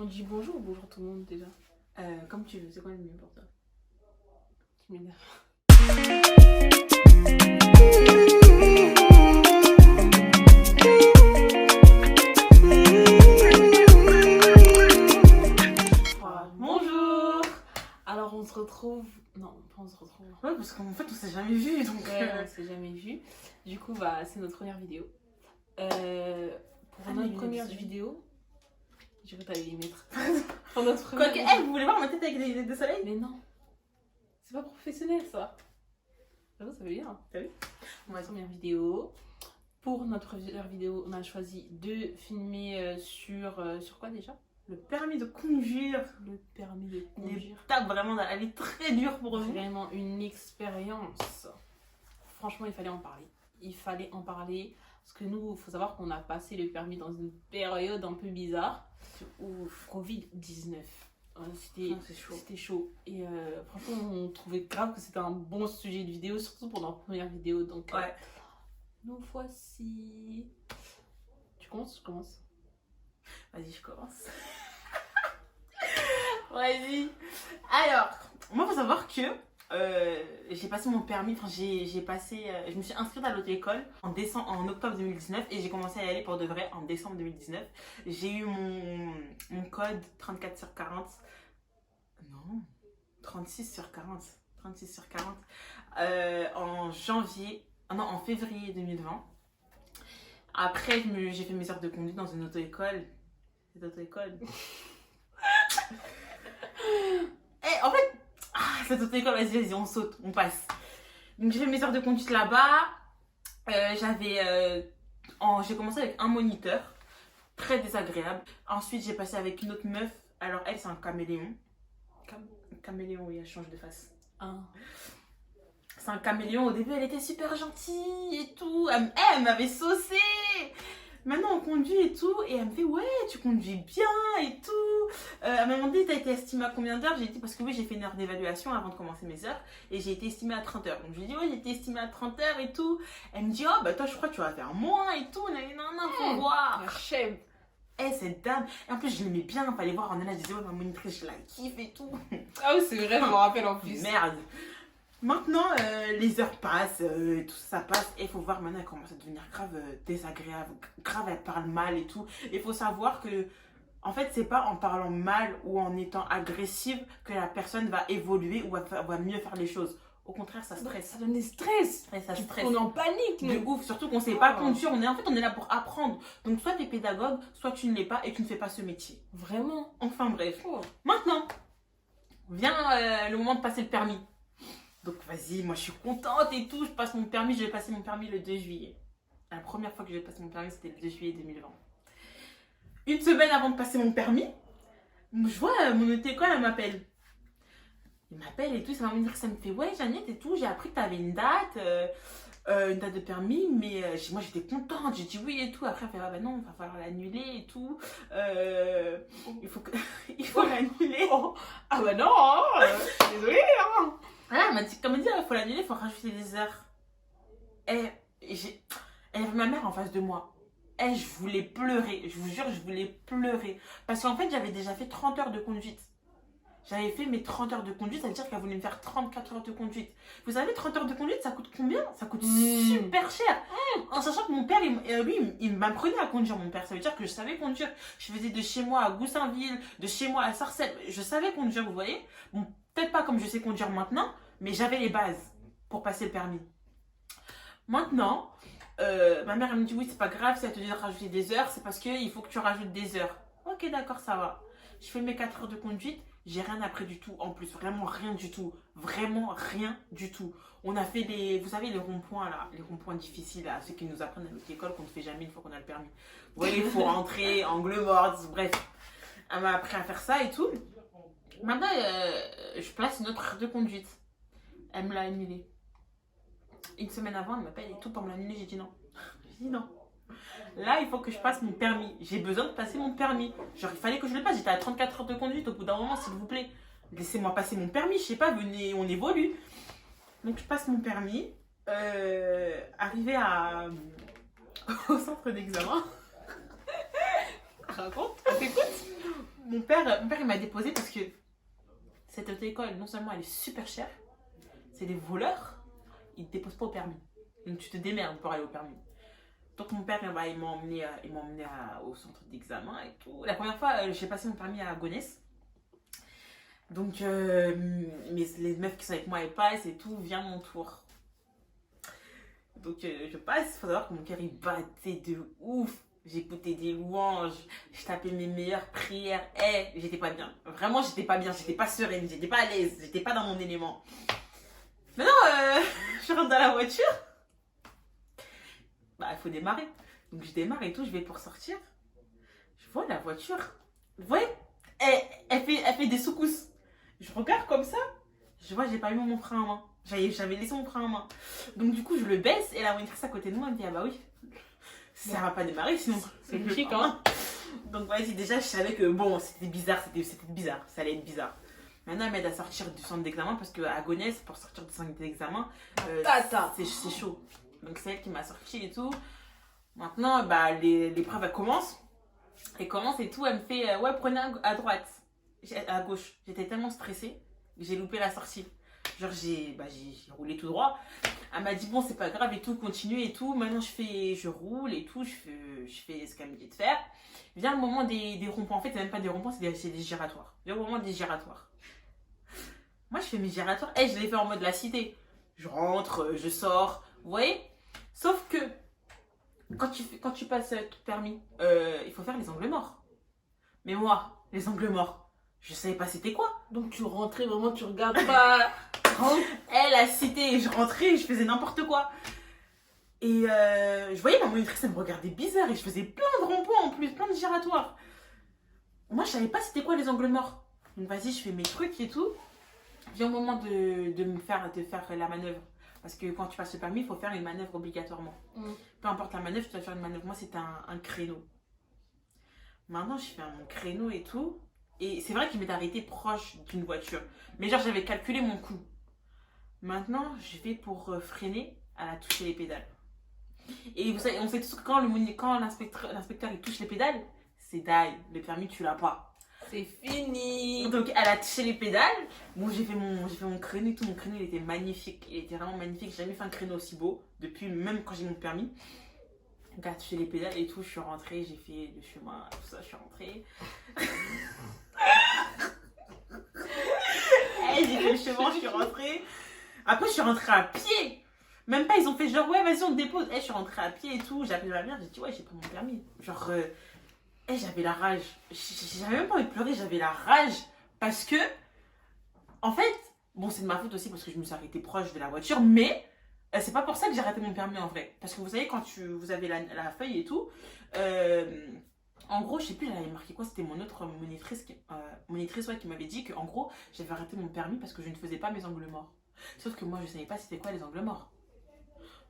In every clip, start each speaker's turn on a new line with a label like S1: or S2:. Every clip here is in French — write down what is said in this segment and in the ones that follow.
S1: On dit bonjour ou bonjour tout le monde déjà?
S2: Comme tu veux, c'est quoi le mieux pour toi?
S1: Tu m'énerves. Bonjour. Alors on se retrouve... Non, pas on se retrouve.
S2: Ouais, parce qu'en fait, on s'est jamais vu, donc...
S1: Ouais, on s'est jamais vu. Du coup, bah, c'est notre première vidéo. Pour notre première vidéo... Je vais t'aller y mettre. Pour notre première
S2: Quoique,
S1: vidéo...
S2: vous voulez voir ma tête avec des soleils?
S1: Mais non. C'est pas professionnel, ça. J'avoue, ça veut dire.
S2: T'as vu?
S1: Ma première vidéo. Pour notre première vidéo, on a choisi de filmer sur quoi déjà?
S2: Le permis de conduire.
S1: Le permis de conduire.
S2: L'étape vraiment, elle est très dure pour vous.
S1: Vraiment une expérience. Franchement, il fallait en parler. Il fallait en parler. Parce que nous, il faut savoir qu'on a passé le permis dans une période un peu bizarre. Ouf, Covid-19. C'était chaud. Et franchement, on trouvait grave que c'était un bon sujet de vidéo, surtout pour notre première vidéo. Donc,
S2: ouais.
S1: Nous voici. Tu commences ou je commence?
S2: Vas-y, je commence. Vas-y. Alors, moi, il faut savoir que j'ai passé mon permis, enfin, je me suis inscrite à l'auto-école en octobre 2019 et j'ai commencé à y aller pour de vrai en décembre 2019. J'ai eu mon code 34 sur 40. Non, 36 sur 40. 36 sur 40 en février 2020. Après, j'ai fait mes heures de conduite dans une auto-école. Cette auto-école. Et en fait, cette auto-école, vas-y, on saute, on passe. Donc j'ai fait mes heures de conduite là-bas. J'ai commencé avec un moniteur, très désagréable. Ensuite, j'ai passé avec une autre meuf. Alors elle, c'est un caméléon. Caméléon, oui, elle change de face. C'est un caméléon. Au début, elle était super gentille et tout. Elle m'avait saucé. Maintenant, on conduit et tout. Et elle me fait, ouais, tu conduis bien et tout. Elle m'a demandé, t'as été estimée à combien d'heures? J'ai dit, parce que oui, j'ai fait une heure d'évaluation avant de commencer mes heures. Et j'ai été estimée à 30 heures. Donc, je lui ai dit, ouais, j'ai été estimée à 30 heures et tout. Elle me dit, oh, bah toi, je crois que tu vas faire moins et tout. Non, faut voir. Cette dame. Et en plus, je l'aimais bien. Fallait voir en elle. Je disais, ouais, ma monitrice, je la kiffe et tout.
S1: Ah oui, c'est vrai, je me rappelle en plus.
S2: Merde. Maintenant, les heures passent, tout ça passe, et il faut voir maintenant, elle commence à devenir grave désagréable, grave, elle parle mal et tout. Il faut savoir que, en fait, c'est pas en parlant mal ou en étant agressive que la personne va évoluer ou va mieux faire les choses. Au contraire, ça stresse.
S1: Ça donne des stress.
S2: Et ça stresse.
S1: On est en panique.
S2: De ouf, surtout qu'on sait pas conduire. On est là pour apprendre. Donc, soit tu es pédagogue, soit tu ne l'es pas et tu ne fais pas ce métier.
S1: Vraiment.
S2: Enfin, bref. Maintenant, vient le moment de passer le permis. Donc vas-y, moi je suis contente et tout, je passe mon permis, je vais passer mon permis le 2 juillet. La première fois que j'ai passé mon permis, c'était le 2 juillet 2020. Une semaine avant de passer mon permis, je vois mon auto-école, elle m'appelle. Il m'appelle et tout, ça me fait, ouais Jeannette et tout, j'ai appris que tu avais une date de permis, mais moi j'étais contente, j'ai dit oui et tout. Après elle fait, ah bah non, il va falloir l'annuler et tout. Il faut l'annuler.
S1: Ah bah non, désolée.
S2: Voilà, elle m'a dit, comme elle dit, il faut l'annuler, il faut rajouter des heures. Elle avait ma mère en face de moi. Je voulais pleurer. Je vous jure, je voulais pleurer. Parce qu'en fait, j'avais déjà fait 30 heures de conduite. J'avais fait mes 30 heures de conduite, ça veut dire qu'elle voulait me faire 34 heures de conduite. Vous savez, 30 heures de conduite, ça coûte combien? Ça coûte super cher. En sachant que mon père, lui, il m'apprenait à conduire, mon père. Ça veut dire que je savais conduire. Je faisais de chez moi à Goussainville, de chez moi à Sarcelles. Je savais conduire, vous voyez. Bon, peut-être pas comme je sais conduire maintenant, mais j'avais les bases pour passer le permis. Maintenant, ma mère, elle me dit, oui, c'est pas grave, si elle te dit de rajouter des heures, c'est parce qu'il faut que tu rajoutes des heures. Ok, d'accord, ça va. Je fais mes 4 heures de conduite. J'ai rien appris du tout en plus, vraiment rien du tout, vraiment rien du tout. On a fait vous savez les ronds-points là, les ronds-points difficiles là, ceux qui nous apprennent à notre école qu'on ne fait jamais une fois qu'on a le permis. Vous voyez, il faut rentrer, angle mort, bref. Elle m'a appris à faire ça et tout. Maintenant, je place une autre heure de conduite. Elle me l'a annulée. Une semaine avant, elle m'appelle et tout pour me l'annuler, j'ai dit non. J'ai dit non. Là, il faut que je passe mon permis. J'ai besoin de passer mon permis. Genre, il fallait que je le passe. J'étais à 34 heures de conduite. Au bout d'un moment, s'il vous plaît, laissez-moi passer mon permis. Je sais pas, venez, on évolue. Donc, je passe mon permis. Arrivé au centre d'examen.
S1: Raconte, on t'écoute.
S2: mon père il m'a déposé parce que cette auto-école, non seulement elle est super chère, c'est des voleurs, ils te déposent pas au permis. Donc tu te démerdes pour aller au permis. Donc mon père, bah, il m'a emmené, au centre d'examen et tout. La première fois, j'ai passé mon permis à Gonesse. Donc les meufs qui sont avec moi, elles passent et tout, vient mon tour. Donc je passe, il faut savoir que mon cœur il battait de ouf. J'écoutais des louanges, je tapais mes meilleures prières. J'étais pas bien. Vraiment, j'étais pas bien, j'étais pas sereine, j'étais pas à l'aise, j'étais pas dans mon élément. Maintenant, je rentre dans la voiture. Bah, il faut démarrer. Donc je démarre et tout, je vais pour sortir. Je vois la voiture. Vous voyez, elle fait des secousses. Je regarde comme ça. Je vois, j'ai pas mis mon frein à main. J'avais laissé mon frein à main. Donc du coup, je le baisse et la monitrice à côté de moi, elle me dit, ah bah oui, ça va pas démarrer sinon.
S1: C'est logique, hein.
S2: Donc vas-y, déjà, je savais que bon, c'était bizarre, c'était bizarre, ça allait être bizarre. Maintenant, elle m'aide à sortir du centre d'examen parce qu'à Gonesse, pour sortir du centre d'examen, c'est chaud. Donc c'est elle qui m'a sorti et tout. Maintenant, bah, l'épreuve, elle commence. Elle commence et tout, elle me fait, ouais, prenez à droite, à gauche. J'étais tellement stressée que j'ai loupé la sortie. Genre, j'ai roulé tout droit. Elle m'a dit, bon, c'est pas grave et tout, continue et tout. Maintenant, je roule et tout, je fais ce qu'elle me dit de faire. Vient le moment des ronds-points. En fait, c'est même pas des ronds-points, c'est des giratoires. Vient le moment des giratoires. Moi, je fais mes giratoires. Je les fais en mode la cité. Je rentre, je sors. Vous voyez? Sauf que, quand tu passes ton permis, il faut faire les angles morts. Mais moi, les angles morts, je savais pas c'était quoi.
S1: Donc tu rentrais vraiment, tu regardes pas.
S2: La cité, je rentrais, je faisais n'importe quoi. Et je voyais ma monitrice, elle me regardait bizarre et je faisais plein de ronds-points en plus, plein de giratoires. Moi, je savais pas c'était quoi les angles morts. Donc vas-y, je fais mes trucs et tout. Vient au moment de faire la manœuvre. Parce que quand tu passes le permis, il faut faire une manœuvre obligatoirement. Peu importe la manœuvre, tu dois faire une manœuvre. Moi, c'était un créneau. Maintenant, je fais un créneau et tout. Et c'est vrai qu'il m'est arrêté proche d'une voiture. Mais genre, j'avais calculé mon coup. Maintenant, je vais pour freiner, elle a touché les pédales. Et vous savez, on sait tous que quand l'inspecteur il touche les pédales, c'est die. Le permis, tu l'as pas.
S1: C'est fini.
S2: Donc, elle a touché les pédales. Bon, j'ai fait mon créneau et tout. Mon créneau, il était magnifique. Il était vraiment magnifique. J'ai jamais fait un créneau aussi beau. Depuis, même quand j'ai mon permis. Donc, elle a touché les pédales et tout. Je suis rentrée. J'ai fait le chemin. Tout ça, je suis rentrée. J'ai fait le chemin. Je suis rentrée. Après, je suis rentrée à pied. Même pas, ils ont fait genre, ouais, vas-y, on te dépose. Je suis rentrée à pied et tout. J'ai appelé ma mère. J'ai dit, ouais, j'ai pris mon permis. Genre, j'avais la rage. J'avais même pas envie de pleurer, j'avais la rage. Parce que, en fait, bon, c'est de ma faute aussi parce que je me suis arrêtée proche de la voiture, mais c'est pas pour ça que j'ai raté mon permis en vrai. Parce que vous savez, quand vous avez la feuille et tout, en gros, je sais plus, elle avait marqué quoi, c'était mon autre monitrice, qui m'avait dit que, en gros, j'avais raté mon permis parce que je ne faisais pas mes angles morts. Sauf que moi, je savais pas c'était quoi les angles morts.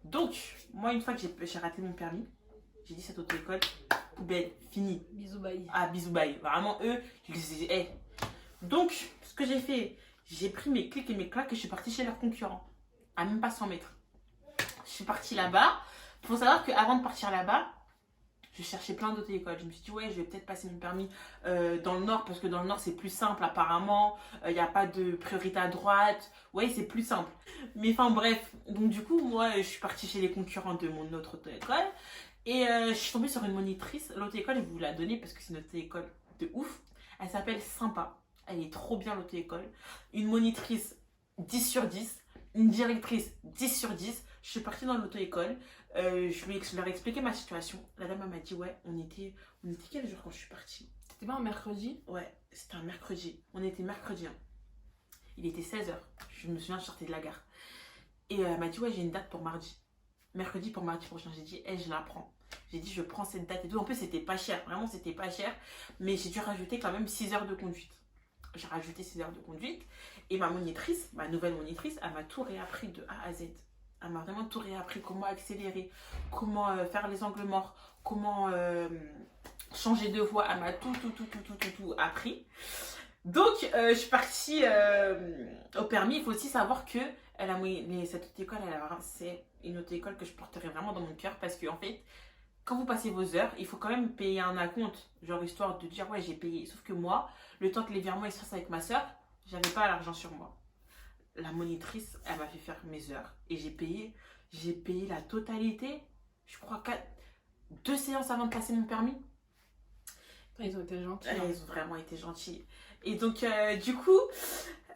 S2: Donc, moi, une fois que j'ai raté mon permis, j'ai dit cette auto-école, poubelle, fini.
S1: Bisous bye.
S2: Ah, bisous bye. Vraiment, eux, je les ai dit, hey. Donc, ce que j'ai fait, j'ai pris mes clics et mes claques et je suis partie chez leurs concurrents. À même pas 100 mètres. Je suis partie là-bas. Il faut savoir qu'avant de partir là-bas, je cherchais plein d'auto-écoles. Je me suis dit, ouais, je vais peut-être passer mon permis dans le nord parce que dans le nord, c'est plus simple apparemment. Il n'y a pas de priorité à droite. Ouais, c'est plus simple. Mais enfin, bref. Donc, du coup, moi, je suis partie chez les concurrents de mon autre auto-école. Et je suis tombée sur une monitrice. L'auto-école, je vais vous la donner parce que c'est une auto-école de ouf. Elle s'appelle Sympa. Elle est trop bien, l'auto-école. Une monitrice 10 sur 10. Une directrice 10 sur 10. Je suis partie dans l'auto-école. Je leur ai expliqué ma situation. La dame elle m'a dit, ouais, on était quel jour quand je suis partie?
S1: C'était pas un mercredi?
S2: Ouais, c'était un mercredi. On était mercredi. Hein. Il était 16h. Je me souviens, je sortais de la gare. Et elle m'a dit, ouais, j'ai une date pour mardi. Mercredi pour mardi prochain. J'ai dit, je la prends. J'ai dit, je prends cette date et tout. En plus, c'était pas cher. Vraiment, c'était pas cher. Mais j'ai dû rajouter quand même 6 heures de conduite. J'ai rajouté 6 heures de conduite. Et ma monitrice, ma nouvelle monitrice, elle m'a tout réappris de A à Z. Elle m'a vraiment tout réappris. Comment accélérer, comment faire les angles morts, comment changer de voie. Elle m'a tout appris. Donc, je suis partie au permis. Il faut aussi savoir que cette auto-école, c'est une auto-école que je porterai vraiment dans mon cœur parce que, en fait, quand vous passez vos heures, il faut quand même payer un acompte, genre histoire de dire ouais j'ai payé. Sauf que moi, le temps que les virements ils se fassent avec ma soeur, j'avais pas l'argent sur moi. La monitrice, elle m'a fait faire mes heures et j'ai payé la totalité. Je crois 2 séances avant de passer mon permis.
S1: Ils ont été gentils.
S2: Ils ont vraiment été gentils. Et donc du coup,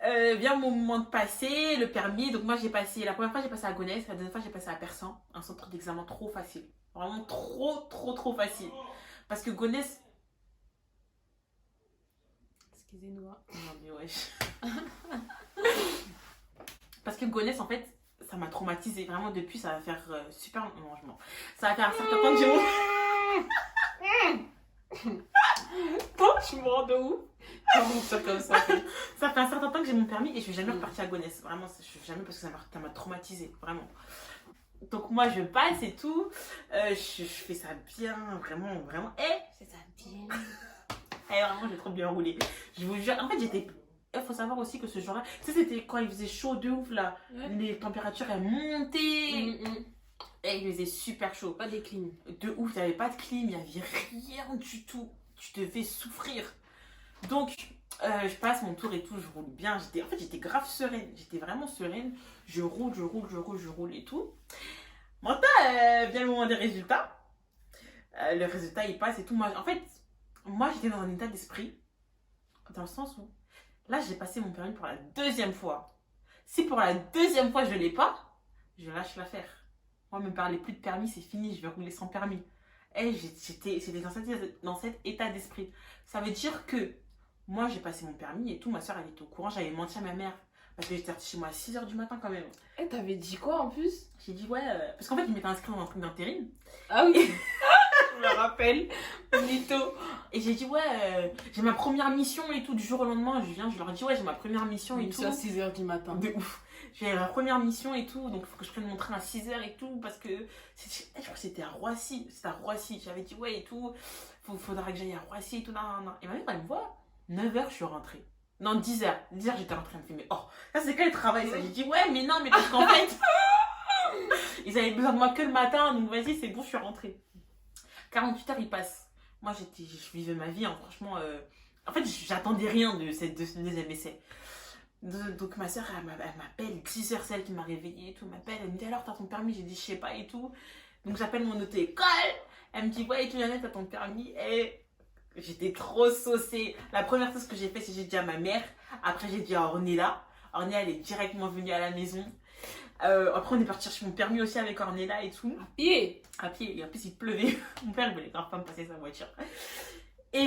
S2: vient mon moment de passer le permis. Donc moi j'ai passé, la première fois j'ai passé à Gonesse, la deuxième fois j'ai passé à Persan, un centre d'examen trop facile. Vraiment trop facile. Parce que Gonesse...
S1: Excusez-nous.
S2: Non mais wesh. Parce que Gonesse en fait, ça m'a traumatisée. Vraiment depuis, ça va faire super... Non, ça va faire un certain temps que j'ai...
S1: Toi, tu me rends de ouf. Comme ça.
S2: Ça fait un certain temps que j'ai mon permis et je suis jamais repartie à Gonesse. Vraiment, je suis jamais parce que ça m'a traumatisée. Vraiment. Donc moi, je passe et tout. Je fais ça bien. Vraiment.
S1: C'est ça bien.
S2: Vraiment, j'ai trop bien roulé. Je vous jure. En fait, j'étais... Il faut savoir aussi que ce jour-là, tu sais, c'était quand il faisait chaud de ouf là. Ouais. Les températures, elles montaient. Et il faisait super chaud.
S1: Pas des clim.
S2: De ouf, il n'y avait pas de clim, il n'y avait rien du tout. Tu devais souffrir. Donc, je passe mon tour et tout, je roule bien. En fait, j'étais grave sereine. J'étais vraiment sereine. Je roule et tout. Maintenant, vient le moment des résultats. Le résultat, il passe et tout. Moi, j'étais dans un état d'esprit. Dans le sens où, là, j'ai passé mon permis pour la 2e fois. Si pour la 2e fois, je ne l'ai pas, je lâche l'affaire. Moi, me parlez plus de permis, c'est fini, je vais rouler sans permis. Et j'étais dans cet état d'esprit. Ça veut dire que moi, j'ai passé mon permis et tout, ma soeur, elle était au courant, j'avais menti à ma mère. Parce que j'étais sortie chez moi à 6h du matin quand même.
S1: Et t'avais dit quoi en plus?
S2: J'ai dit ouais, parce qu'en fait, ils m'étaient inscrit dans un truc d'intérim.
S1: Ah oui. Je me rappelle, mytho.
S2: Et j'ai dit ouais, j'ai ma première mission et tout, du jour au lendemain, je leur ai dit ouais, j'ai ma première mission et tout.
S1: C'est à 6h du matin.
S2: De ouf. J'ai ma première mission et tout, donc il faut que je prenne mon train à 6h et tout, parce que je crois que c'était à Roissy. J'avais dit ouais et tout, faudra que j'aille à Roissy et tout. Non. Et ma mère, elle me voit, 9h, je suis rentrée. Non, 10h. 10h, j'étais rentrée. Elle me fait, mais oh, ça c'est quel travail ça? J'ai dit ouais, mais non, mais parce qu'en fait, ils avaient besoin de moi que le matin, donc vas-y, c'est bon, je suis rentrée. 48h, il passe. Moi, je vivais ma vie, hein, franchement. En fait, j'attendais rien de ce deuxième essai. Donc ma soeur, elle m'appelle 10h, c'est elle qui m'a réveillée et tout. Elle me dit alors, t'as ton permis? J'ai dit, je sais pas et tout. Donc j'appelle mon auto-école. Elle me dit, ouais, et tout, Jeannette, t'as ton permis? Et j'étais trop saucée. La première chose que j'ai fait, c'est que j'ai dit à ma mère. Après, j'ai dit à Ornella. Ornella, elle est directement venue à la maison. Après, on est parti chercher mon permis aussi avec Ornella et tout.
S1: À pied.
S2: Et en plus, il pleuvait. Mon père, il voulait grave pas me passer sa voiture. Et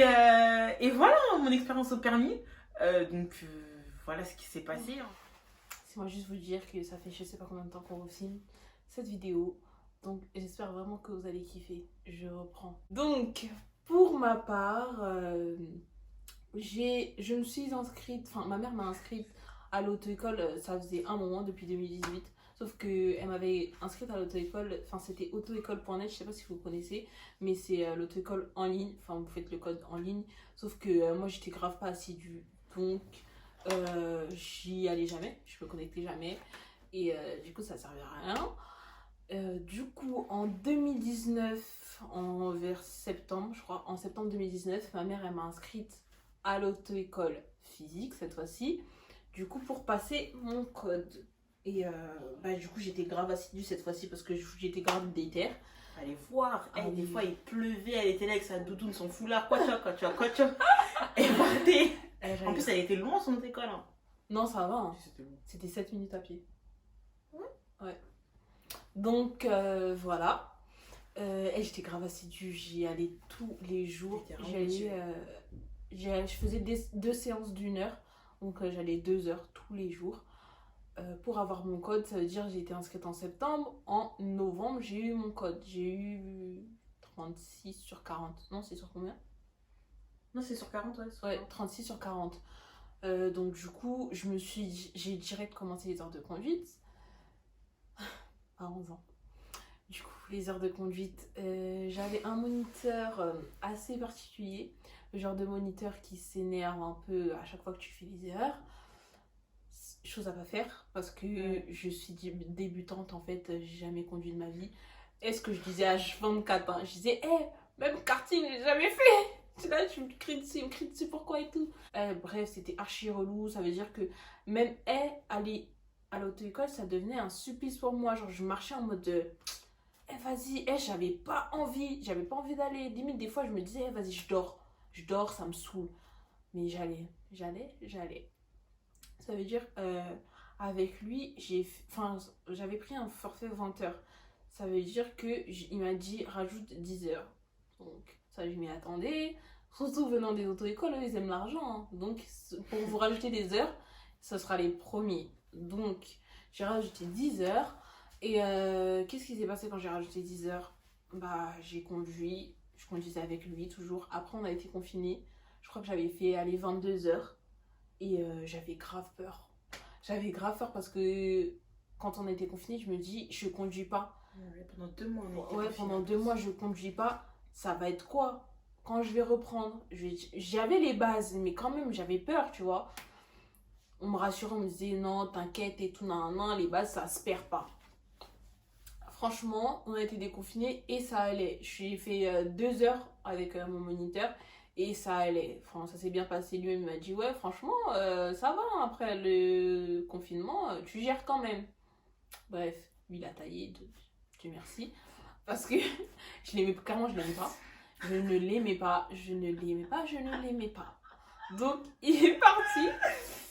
S2: voilà mon expérience au permis. Voilà ce qui s'est passé.
S1: C'est moi juste vous dire que ça fait je sais pas combien de temps qu'on refilme cette vidéo. Donc j'espère vraiment que vous allez kiffer. Je reprends. Donc pour ma part, je me suis inscrite, enfin ma mère m'a inscrite à l'auto-école, ça faisait un moment depuis 2018. Sauf qu'elle m'avait inscrite à l'auto-école, enfin c'était auto-école.net, je sais pas si vous connaissez, mais c'est l'auto-école en ligne, enfin vous faites le code en ligne. Sauf que moi j'étais grave pas assidue, donc j'y allais jamais, je me connectais jamais, et du coup ça servait à rien. Du coup en 2019, vers septembre, je crois, en septembre 2019, ma mère elle m'a inscrite à l'auto-école physique cette fois-ci, du coup pour passer mon code. Et du coup j'étais grave assidue cette fois-ci parce que j'étais grave déter.
S2: Allez voir, des fois il pleuvait, elle était là avec sa doudoune, son foulard, quoi. Et partait. En plus elle était loin son école. Hein.
S1: Non ça va, hein. C'était 7 minutes à pied. Ouais. Donc voilà. Et j'étais grave assidue, j'y allais tous les jours. Je faisais 2 séances d'1 heure, donc j'allais 2 heures tous les jours. Pour avoir mon code, ça veut dire j'ai été inscrite en septembre. En novembre, j'ai eu mon code. J'ai eu 36 sur 40. Non, c'est sur combien?
S2: Non, c'est sur 40, ouais.
S1: Ouais, 36 sur 40. Donc du coup, j'ai direct commencé les heures de conduite. À 11 ans. Du coup, les heures de conduite, j'avais un moniteur assez particulier. Le genre de moniteur qui s'énerve un peu à chaque fois que tu fais les erreurs. Chose à pas faire parce que je suis débutante en fait, j'ai jamais conduit de ma vie. est-ce que je disais H24, hein. Je disais, même karting, j'ai jamais fait. C'est là, tu me cries dessus, pourquoi et tout. Bref, c'était archi relou. Ça veut dire que même aller à l'auto-école, ça devenait un supplice pour moi. Genre, je marchais en mode de, vas-y, j'avais pas envie d'aller. Limite, des fois, je me disais, vas-y, je dors, ça me saoule. Mais j'allais. Ça veut dire, avec lui, j'avais pris un forfait 20 heures. Ça veut dire qu'il m'a dit, rajoute 10 heures. Donc, ça, je m'y attendais. Surtout venant des auto-écoles, eux, ils aiment l'argent. Hein. Donc, pour vous rajouter des heures, ce sera les premiers. Donc, j'ai rajouté 10 heures. Et qu'est-ce qui s'est passé quand j'ai rajouté 10 heures? Bah, j'ai conduit. Je conduisais avec lui, toujours. Après, on a été confinés. Je crois que j'avais fait aller 22 heures. Et j'avais grave peur. J'avais grave peur parce que quand on a été confinés, je me dis, je conduis pas.
S2: Ouais, pendant 2 mois, on était
S1: Ouais, pendant 2 mois, je conduis pas. Ça va être quoi? Quand je vais reprendre? J'avais les bases, mais quand même, j'avais peur, tu vois. On me rassurait, on me disait, non, t'inquiète et tout, non, les bases, ça se perd pas. Franchement, on a été déconfinés et ça allait. J'ai fait 2 heures avec mon moniteur et ça allait. Enfin, ça s'est bien passé. Lui-même m'a dit, ouais, franchement, ça va. Après le confinement, tu gères quand même. Bref, lui, il a taillé. Dieu merci. Parce que je l'aimais, carrément, je l'aimais pas. Je ne l'aimais pas. Donc, il est parti.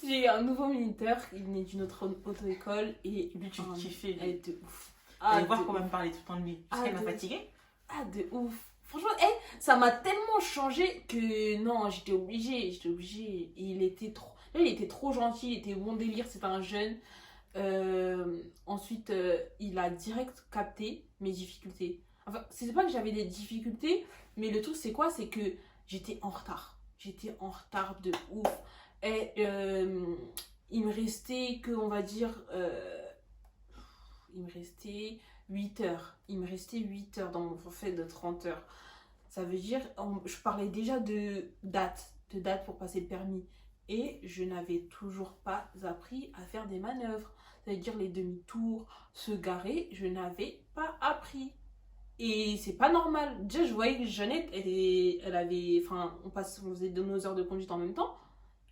S1: J'ai eu un nouveau moniteur. Il venait d'une autre auto-école et
S2: lui, tu kiffais.
S1: Elle était ouf.
S2: Allez voir comment me parler tout le temps de lui. Parce qu'elle m'a fatiguée.
S1: Ah, de ouf. Franchement, ça m'a tellement changé que non, j'étais obligée. Et il était trop gentil, il était bon délire, c'était un jeune. Ensuite, il a direct capté mes difficultés. Enfin, c'est pas que j'avais des difficultés, mais le truc, c'est quoi? C'est que j'étais en retard. J'étais en retard de ouf. Et il me restait que, on va dire, il me restait 8 heures. Il me restait 8 heures dans mon forfait de 30 heures. Ça veut dire, je parlais déjà de date pour passer le permis. Et je n'avais toujours pas appris à faire des manœuvres. Ça veut dire les demi-tours, se garer, je n'avais pas appris. Et c'est pas normal. Déjà, je voyais que Jeannette, elle avait... Enfin, on faisait de nos heures de conduite en même temps.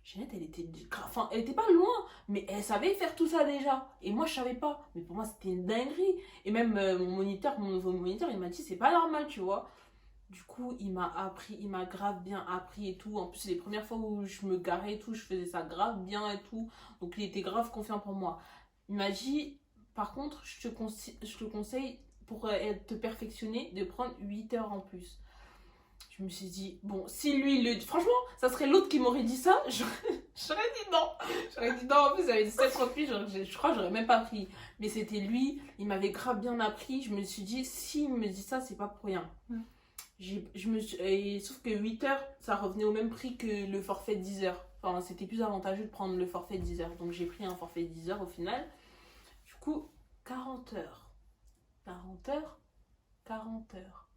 S1: Jeannette, elle était pas loin, mais elle savait faire tout ça déjà. Et moi, je savais pas. Mais pour moi, c'était une dinguerie. Et même mon nouveau moniteur, il m'a dit, c'est pas normal, tu vois. Du coup, il m'a grave bien appris et tout. En plus, c'est les premières fois où je me garais et tout, je faisais ça grave bien et tout. Donc, il était grave confiant pour moi. Il m'a dit, par contre, je te conseille pour te perfectionner de prendre 8 heures en plus. Je me suis dit, bon, si lui franchement, ça serait l'autre qui m'aurait dit ça, j'aurais dit non. J'aurais dit non, en plus, il avait dit 7 reprises, je crois que j'aurais même pas pris. Mais c'était lui, il m'avait grave bien appris. Je me suis dit, s'il me dit ça, c'est pas pour rien. Sauf que 8 heures, ça revenait au même prix que le forfait 10 heures. Enfin, c'était plus avantageux de prendre le forfait 10 heures. Donc j'ai pris un forfait 10 heures au final. Du coup, 40 heures. 40 heures 40 heures.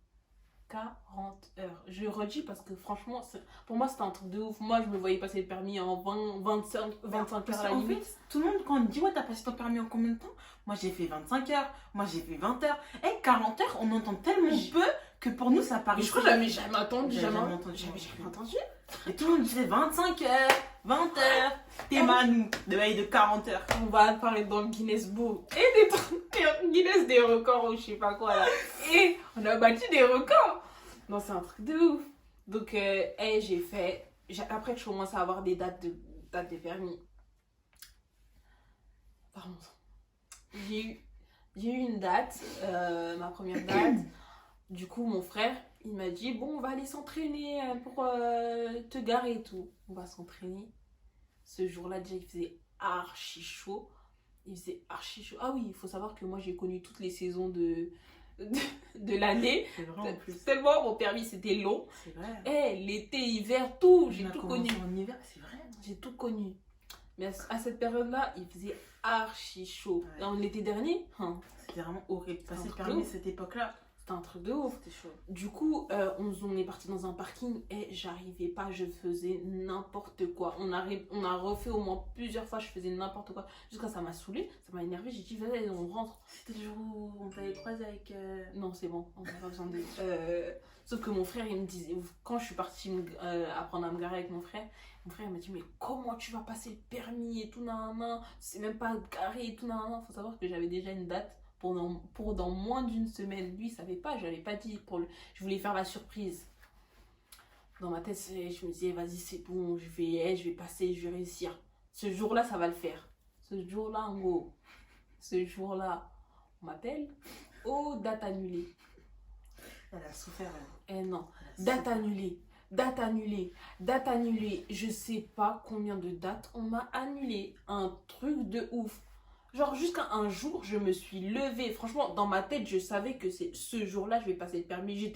S1: 40 heures. Je redis parce que franchement, pour moi, c'était un truc de ouf. Moi, je me voyais passer le permis en 25 heures à la limite.
S2: En fait, tout le monde, quand on dit, ouais, t'as passé ton permis en combien de temps? Moi, j'ai fait 25 heures. Moi, j'ai fait 20 heures. 40 heures, on entend tellement peu que pour nous, ça paraît.
S1: Je crois que j'avais jamais entendu.
S2: Et tout le monde disait 25 heures, 20 heures. T'es Manu, de veille de 40 heures.
S1: On va parler dans le Guinness Book. Et des trucs, Guinness des records ou je sais pas quoi là. Et on a battu des records. Non, c'est un truc de ouf. Donc, j'ai fait. Après que je commence à avoir des dates de permis. Pardon. J'ai eu une date, ma première date. Du coup, mon frère, il m'a dit, bon, on va aller s'entraîner pour te garer et tout. On va s'entraîner. Ce jour-là, déjà, il faisait archi chaud. Ah oui, il faut savoir que moi, j'ai connu toutes les saisons de l'année.
S2: C'est vrai en plus.
S1: Tellement mon permis, c'était long.
S2: C'est vrai.
S1: L'été, hiver, tout, j'ai tout connu.
S2: En hiver, c'est vrai.
S1: J'ai tout connu. Mais à cette période-là, il faisait archi chaud.
S2: Ouais.
S1: Dans l'été dernier,
S2: C'était vraiment horrible. Passer le permis à cette époque-là,
S1: C'était un truc de ouf.
S2: C'était chaud.
S1: Du coup, on est parti dans un parking et j'arrivais pas, je faisais n'importe quoi. On a refait au moins plusieurs fois, je faisais n'importe quoi. Jusqu'à ça m'a saoulée, ça m'a énervé. J'ai dit, vas-y, on rentre.
S2: C'était le jour où on t'avait croisé avec.
S1: Non, c'est bon, on n'a pas besoin de. Sauf que mon frère, il me disait, quand je suis partie apprendre à me garer avec mon frère il m'a dit, mais comment tu vas passer le permis et tout, nan, nan, c'est même pas garé et tout, nan, nan. Faut savoir que j'avais déjà une date pour dans moins d'une semaine. Lui, il savait pas, je l'avais pas dit. Je voulais faire la surprise. Dans ma tête, je me disais, vas-y, c'est bon, je vais passer, je vais réussir. Ce jour-là, ça va le faire. Ce jour-là, en gros, ce jour-là, on m'appelle. Oh, date annulée.
S2: Elle a souffert.
S1: Eh non, date annulée. Date annulée, date annulée. Je sais pas combien de dates on m'a annulé. Un truc de ouf. Genre, jusqu'à un jour, je me suis levée. Franchement, dans ma tête, je savais que c'est ce jour-là, je vais passer le permis.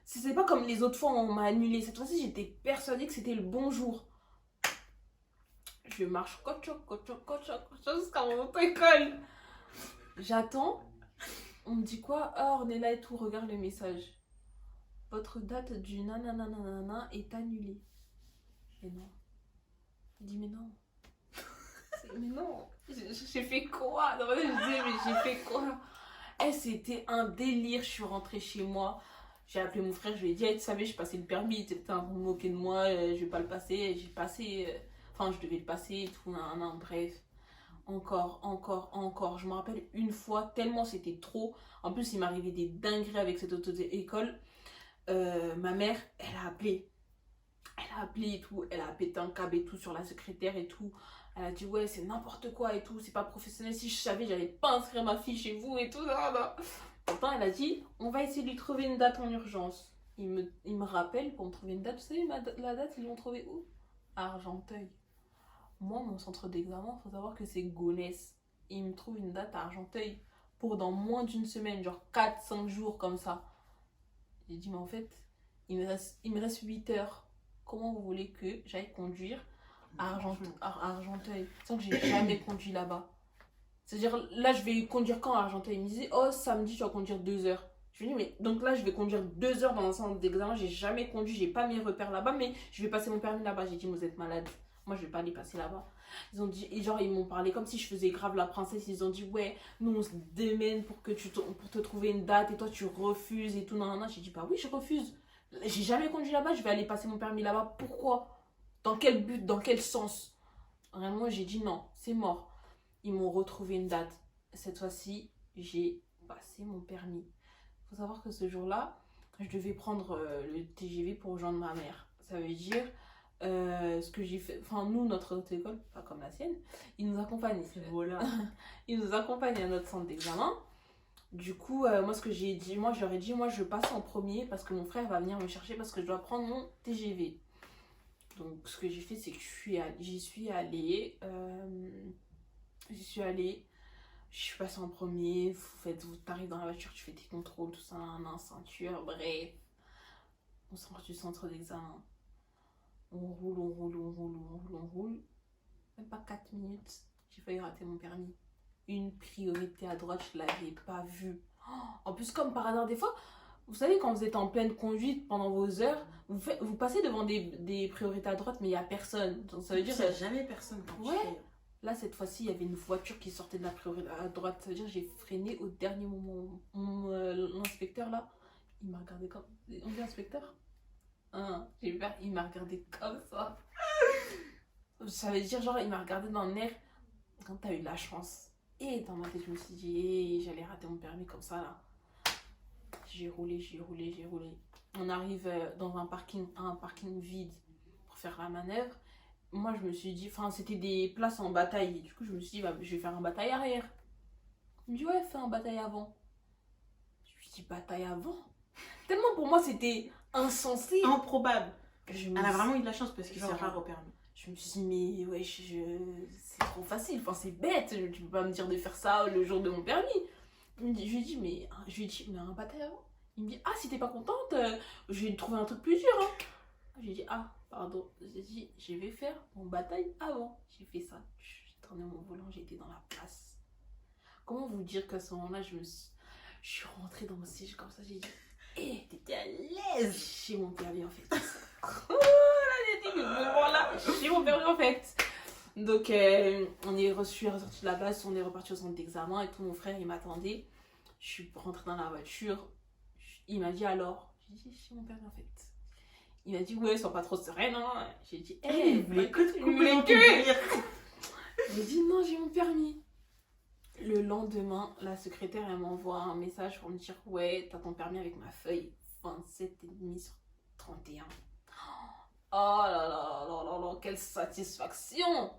S1: C'est pas comme les autres fois où on m'a annulé. Cette fois-ci, j'étais persuadée que c'était le bon jour. Je marche jusqu'à mon auto-école. J'attends. On me dit quoi? Ah, Ornella et tout, regarde le message. Votre date du nanana est annulée. Mais non. Je dis, mais non. Mais non. J'ai fait quoi? Dans ma tête, je disais, mais j'ai fait quoi? Eh, c'était un délire. Je suis rentrée chez moi. J'ai appelé mon frère. Je lui ai dit, hey, tu savais, je passais le permis. T'étais un peu moqué de moi. Je vais pas le passer. J'ai passé. Enfin, je devais le passer et tout. Nan, bref. Encore. Je me rappelle une fois, tellement c'était trop. En plus, il m'arrivait des dingueries avec cette auto-école. Ma mère, elle a appelé et tout, elle a pété un câble et tout sur la secrétaire et tout. Elle a dit ouais, c'est n'importe quoi et tout, c'est pas professionnel. Si je savais, j'allais pas inscrire ma fille chez vous et tout. Là. Pourtant, elle a dit on va essayer de lui trouver une date en urgence. Il me rappelle pour me trouver une date. Vous savez, la date, ils l'ont trouvée où? À Argenteuil. Moi, mon centre d'examen, faut savoir que c'est Gonesse. Il me trouve une date à Argenteuil pour dans moins d'une semaine, genre 4-5 jours comme ça. J'ai dit, mais en fait, il me reste 8 heures. Comment vous voulez que j'aille conduire à Argenteuil? Sans que j'ai jamais conduit là-bas. C'est-à-dire, là, je vais conduire quand à Argenteuil? Il me disait, oh, samedi, tu vas conduire 2 heures. Je lui ai dit, mais donc là, je vais conduire 2 heures dans un centre d'examen. J'ai jamais conduit, j'ai pas mes repères là-bas, mais je vais passer mon permis là-bas. J'ai dit, vous êtes malade. Moi, je vais pas aller passer là-bas. Ils ont dit, et genre, ils m'ont parlé comme si je faisais grave la princesse. Ils ont dit, ouais, nous, on se démène pour te trouver une date et toi, tu refuses et tout. Non. J'ai dit, bah oui, je refuse. J'ai jamais conduit là-bas, je vais aller passer mon permis là-bas. Pourquoi? Dans quel but? Dans quel sens? Vraiment, j'ai dit non, c'est mort. Ils m'ont retrouvé une date. Cette fois-ci, j'ai passé mon permis. Il faut savoir que ce jour-là, je devais prendre le TGV pour rejoindre ma mère. Ça veut dire, ce que j'ai fait, enfin nous, notre auto-école, pas comme la sienne, ils nous accompagnent.
S2: Voilà.
S1: Ils nous accompagnent à notre centre d'examen. Du coup, moi, ce que j'ai dit, moi, je leur ai dit, moi, je passe en premier parce que mon frère va venir me chercher parce que je dois prendre mon TGV. Donc, ce que j'ai fait, c'est que j'y suis allée. Je suis passée en premier. T'arrives dans la voiture, tu fais tes contrôles, tout ça, ceinture, bref. On sort du centre d'examen. On roule. Même pas 4 minutes, j'ai failli rater mon permis. Une priorité à droite, je l'avais pas vue. En plus, comme par hasard, des fois, vous savez, quand vous êtes en pleine conduite pendant vos heures, vous passez devant des priorités à droite, mais il n'y a personne. Donc, ça veut dire
S2: qu'il n'y a jamais personne quand tu fais.
S1: Là, cette fois-ci, il y avait une voiture qui sortait de la priorité à droite. Ça veut dire que j'ai freiné au dernier moment. L'inspecteur, là, il m'a regardé comme... On dit inspecteur? J'ai peur, il m'a regardé comme ça. Ça veut dire, genre, il m'a regardé dans le nerf. Quand t'as eu de la chance. Et dans ma tête, je me suis dit, j'allais rater mon permis comme ça, là. J'ai roulé. On arrive dans un parking vide pour faire la manœuvre. Moi, je me suis dit, enfin, c'était des places en bataille. Du coup, je me suis dit, bah, je vais faire un bataille arrière. Il me dit, ouais, fais un bataille avant. Je lui dis, bataille avant? Tellement pour moi, c'était insensé.
S2: Improbable. Elle a vraiment eu de la chance parce qu'il s'est rare au permis.
S1: Je me suis dit, mais ouais, c'est trop facile, enfin c'est bête, tu peux pas me dire de faire ça le jour de mon permis. Je lui dis, mais un bataille avant. Il me dit, ah, si t'es pas contente, je vais trouver un truc plus dur. Hein. Je lui dis, ah, pardon. J'ai dit, je vais faire mon bataille avant. J'ai fait ça. J'ai tourné mon volant, j'étais dans la place. Comment vous dire qu'à ce moment-là, je Je suis rentrée dans mon siège comme ça, j'ai dit, hé,
S2: T'étais à l'aise.
S1: j'ai mon permis en fait. Oh là, j'ai dit, voilà, j'ai mon permis en fait. Donc, je suis ressortie de la base, on est reparti au centre d'examen et tout. Mon frère, il m'attendait. Je suis rentrée dans la voiture. Il m'a dit alors. J'ai dit, j'ai mon permis en fait. Il m'a dit, ouais, sois pas trop sereine. Hein. J'ai dit, hé,
S2: Il voulait que te
S1: il
S2: couper
S1: voulait
S2: dans ton
S1: que.
S2: délire.
S1: J'ai dit, non, j'ai mon permis. Le lendemain, la secrétaire, elle m'envoie un message pour me dire, ouais, t'as ton permis avec ma feuille 27,5 sur 31. Oh là là là là là, quelle satisfaction!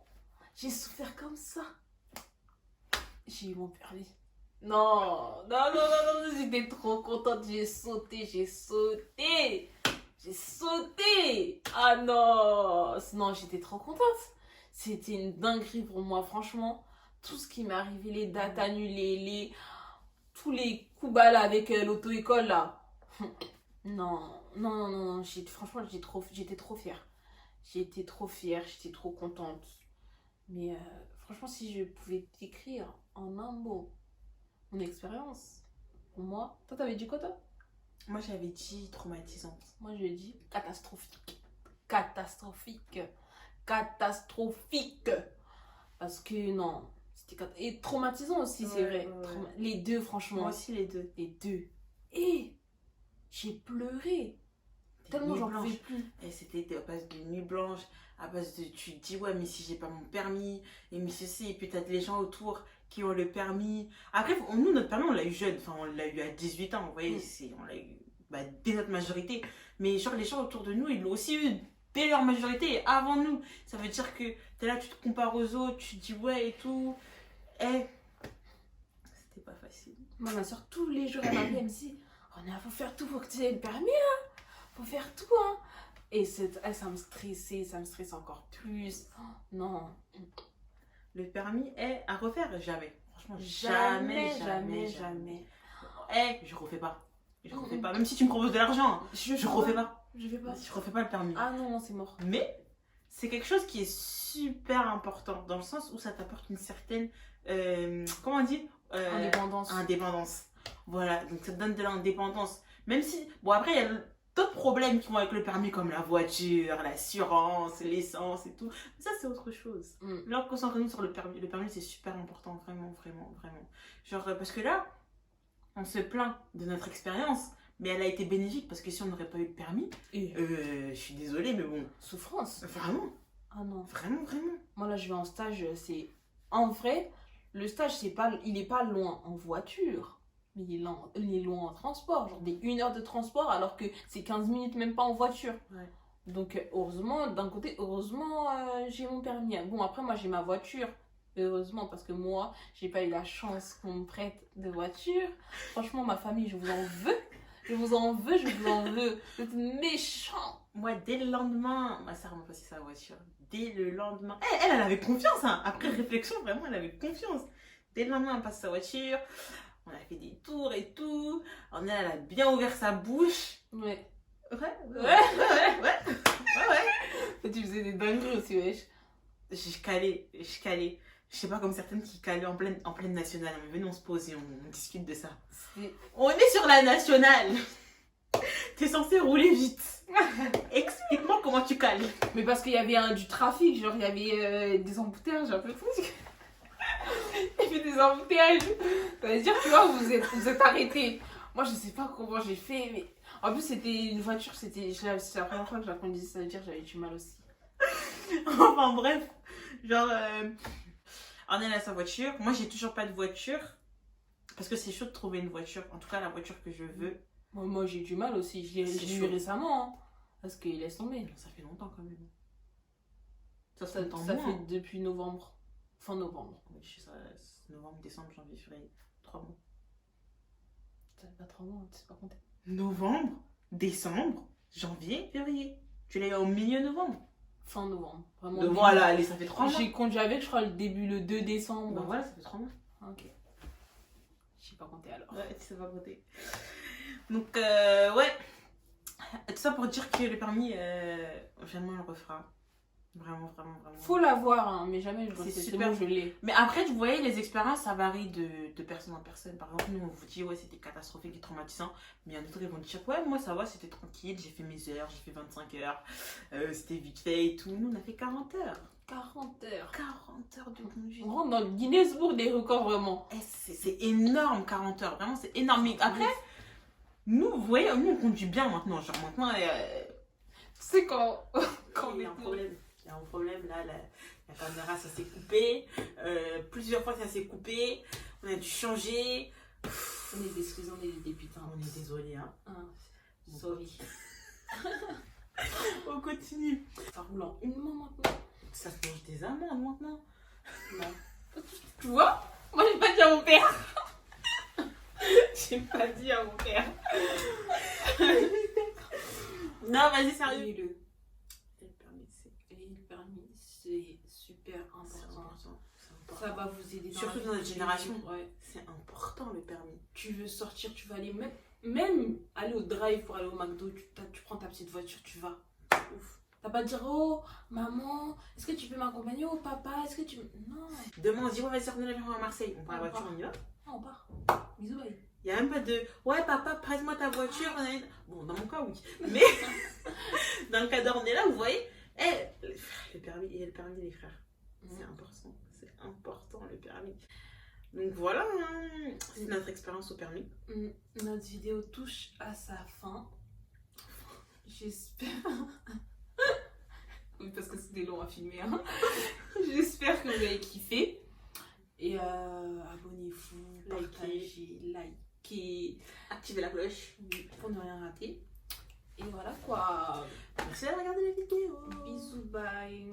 S1: J'ai souffert comme ça. J'ai eu mon permis. Non, non, non, non, non, j'étais trop contente. J'ai sauté, j'ai sauté. J'ai sauté. Ah non, non, j'étais trop contente. C'était une dinguerie pour moi, franchement. Tout ce qui m'est arrivé, les dates annulées, tous les coups bas là avec l'auto-école là. Non, non, non, non, non. Franchement, j'étais trop fière. J'étais trop fière, j'étais trop contente. Mais franchement, si je pouvais t'écrire en un mot mon expérience, pour moi, toi t'avais dit quoi toi?
S2: Moi, j'avais dit traumatisante.
S1: Moi je dis catastrophique. Catastrophique. Catastrophique. Parce que non, et traumatisant aussi, c'est
S2: Ouais,
S1: vrai.
S2: ouais, ouais.
S1: Les deux, franchement.
S2: Moi aussi, les deux.
S1: Les deux. Et j'ai pleuré. Tellement
S2: Nuit
S1: j'en
S2: blanche.
S1: pouvais plus.
S2: Et c'était à base de nuit blanche, à base de tu te dis ouais mais si j'ai pas mon permis, et mais ceci, et puis t'as les gens autour qui ont le permis. Après nous notre permis on l'a eu jeune, enfin on l'a eu à 18 ans, vous voyez, on l'a eu dès notre majorité. Mais genre les gens autour de nous ils l'ont aussi eu dès leur majorité, avant nous. Ça veut dire que t'es là, tu te compares aux autres, tu te dis ouais et tout. Eh, c'était pas facile.
S1: Moi, ma soeur, tous les jours, elle m'appelle, elle me dit, oh, il faut faire tout pour que tu aies le permis, faut faire tout, hein. Et ça me stresse encore plus. Oh, non.
S2: Le permis est à refaire, jamais. Franchement,
S1: Jamais.
S2: Eh, je refais pas. Je refais pas. Même si tu me proposes de l'argent, je refais pas.
S1: Je vais pas.
S2: Je refais pas le permis.
S1: Ah non, non, c'est mort.
S2: Mais c'est quelque chose qui est super important dans le sens où ça t'apporte une certaine, comment on dit,
S1: Indépendance.
S2: indépendance. Voilà, donc ça te donne de l'indépendance. Même si, bon après il y a d'autres problèmes qui vont avec le permis comme la voiture, l'assurance, l'essence et tout. Mais ça c'est autre chose. Là, concentrons-nous sur le permis. Le permis c'est super important, vraiment, vraiment, vraiment. Genre, parce que là, on se plaint de notre expérience, mais elle a été bénéfique parce que si on n'aurait pas eu le permis, je suis désolée, mais bon.
S1: Souffrance.
S2: Vraiment.
S1: Ah non.
S2: Vraiment, vraiment.
S1: Moi là, je vais en stage, c'est. En vrai, le stage, il est pas loin en voiture, mais il est loin en transport. Genre des 1 heure de transport alors que c'est 15 minutes même pas en voiture.
S2: Ouais.
S1: Donc, heureusement, d'un côté, heureusement, j'ai mon permis. Bon, après, moi, j'ai ma voiture. Heureusement, parce que moi, j'ai pas eu la chance qu'on me prête de voiture. Franchement, ma famille, je vous en veux. Je vous en veux, je vous en veux. Vous êtes méchants.
S2: Moi, dès le lendemain, ma soeur m'a passé sa voiture. Dès le lendemain. Elle avait confiance, hein. Après réflexion, vraiment, elle avait confiance. Dès le lendemain, elle passe sa voiture. On a fait des tours et tout. Elle a bien ouvert sa bouche.
S1: Ouais.
S2: Ouais.
S1: Et tu faisais des dingueries aussi, wesh.
S2: Je calais. Je sais pas comme certaines qui calaient en pleine nationale. Mais venez, on se pose et on discute de ça. On est sur la nationale. T'es censé rouler vite. Explique-moi comment tu cales.
S1: Mais parce qu'il y avait du trafic, genre il y avait des embouteillages un peu fou. Il y avait des embouteillages. Ça veut dire, tu vois, vous êtes arrêtés. Moi, je sais pas comment j'ai fait, mais en plus, c'était une voiture, c'est la première fois que je la conduisais, ça veut dire que j'avais du mal aussi.
S2: Enfin bref, genre, on est à sa voiture. Moi, j'ai toujours pas de voiture parce que c'est chaud de trouver une voiture. En tout cas, la voiture que je veux.
S1: Moi j'ai du mal aussi. Je l'ai eu récemment. Hein, parce qu'il laisse tomber.
S2: Ça fait longtemps quand même.
S1: Ça fait depuis novembre. Fin novembre.
S2: Oui, je sais ça. Novembre, décembre, janvier, février. 3 mois.
S1: Ça fait pas 3 mois, tu sais pas compter.
S2: Novembre, décembre, janvier, février. Tu l'as eu au milieu novembre.
S1: Fin novembre. Vraiment.
S2: Donc voilà, allez, ça fait 3 mois.
S1: J'ai conduit avec, je crois, le 2 décembre.
S2: Bah voilà, ça fait 3 mois.
S1: Ok. Je sais pas compter alors.
S2: Ouais, tu sais pas compter. Donc, ouais. Tout ça pour dire que le permis, jamais on le refera. Vraiment, vraiment, vraiment.
S1: Faut l'avoir, hein, mais jamais
S2: C'est
S1: c'est
S2: super.
S1: bon, je l'ai.
S2: Mais après, vous voyez, les expériences, ça varie de personne en personne. Par exemple, nous, on vous dit, ouais, c'était catastrophique et traumatisant. Mais il y en a d'autres, ils vont dire, ouais, moi, ça va, c'était tranquille, j'ai fait mes heures, j'ai fait 25 heures, c'était vite fait et tout. Nous, on a fait 40 heures.
S1: 40 heures.
S2: 40 heures de conduite.
S1: On rentre dans le Guinness Book des records, vraiment.
S2: Eh, c'est énorme, 40 heures. Vraiment, c'est énorme. Mais après, nous, vous voyez, nous, on conduit bien maintenant. Genre, maintenant,
S1: Tu sais, quand
S2: il y a un problème. Il y a un problème, là, la caméra, ça s'est coupé. Plusieurs fois, ça s'est coupé. On a dû changer.
S1: On est excusés, on est des putains.
S2: On est désolé, hein.
S1: Sorry.
S2: On continue.
S1: Ça roule en une main maintenant.
S2: Ça se mange des amandes maintenant.
S1: Non. Tu vois? Moi, j'ai pas dit à mon père. J'ai pas dit à mon père.
S2: Non, vas-y, sérieux.
S1: Et le
S2: Le permis,
S1: permis, c'est super
S2: c'est
S1: important.
S2: important. C'est important.
S1: Ça va vous aider
S2: Surtout
S1: la
S2: dans
S1: vie
S2: notre
S1: de tous les
S2: génération.
S1: jours, ouais.
S2: C'est important, le permis.
S1: Tu veux sortir, tu vas aller même aller au drive pour aller au McDo, tu prends ta petite voiture, tu vas. Ouf. T'as pas à dire, oh maman, est-ce que tu peux m'accompagner? Oh papa, est-ce que tu. Non.
S2: Demain, on se dit, ouais, vas-y, on est à Marseille. On prend la
S1: On
S2: voiture,
S1: part.
S2: on y va.
S1: Ah, on part. Bisous, bye.
S2: Il n'y a même pas de, ouais, papa, prête-moi ta voiture. Bon, dans mon cas, oui. Mais dans le cas d'Ornella, vous voyez, le permis, et le permis, les frères. C'est important. C'est important, le permis. Donc voilà, hein, c'est notre expérience au permis.
S1: Notre vidéo touche à sa fin. J'espère. Oui, parce que c'était long à filmer. Hein. J'espère que vous avez kiffé. Et abonnez-vous, partagez, likez,
S2: Activez la cloche
S1: pour ne rien rater. Et voilà quoi.
S2: Merci d'avoir regardé la vidéo.
S1: Bisous, bye.